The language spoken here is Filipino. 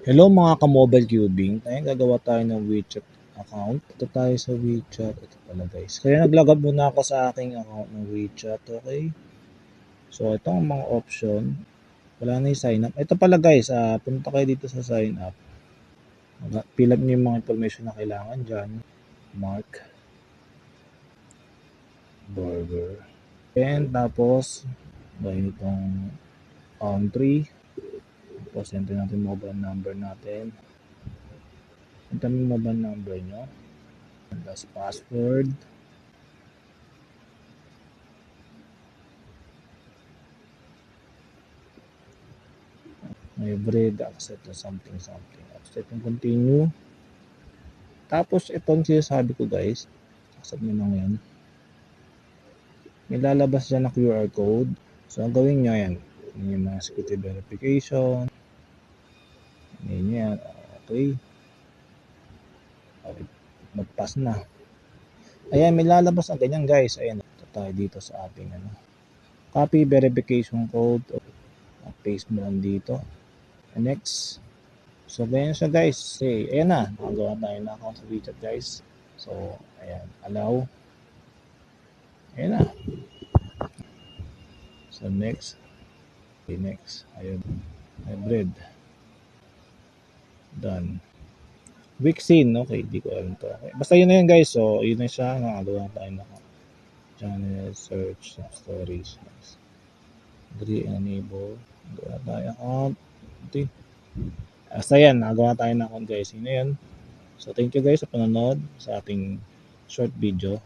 Hello mga ka-mobile cubing, gagawa tayo ng WeChat account. Ito tayo sa WeChat. Ito pala guys. Kaya nag-log out muna ako sa aking account ng WeChat. Okay. So ito ang mga option. Wala na yung sign up. Ito pala guys, punta kayo dito sa sign up. Fill up nyo yung mga information na kailangan dyan. Mark. Burger. And tapos, gawin itong country. Tapos enter natin mobile number natin. Enter mo yung mobile number nyo. Tapos password. May bread, accept na something. Accept yung continue. Tapos itong sinasabi ko guys, accept nyo lang yan. May lalabas dyan na QR code. So ang gawin nyo yan. Yan yung mga security verification. Yan yan. Okay. Okay. Mag-pass na. Ayan, may lalabas ang ganyan guys. Ayan. Ito tayo dito sa ating copy verification code. Paste mo lang dito. And next. So, ganyan siya guys. Okay, ayan na. Nakagawa tayo na account sa WeChat guys. So, ayan. Allow. Ayan na. So, next. Okay, next. Ayun. Hybrid. Done. Wixin. Okay, di ko alam to. Okay. Basta yun na yun guys. So, yun na siya. Nakagawa tayo na channel, search, stories. Agree and enable. Gawa tayo account. Okay. Basta yan. Nakagawa tayo na account guys. Yun na yun. So, thank you guys sa panonood sa ating short video.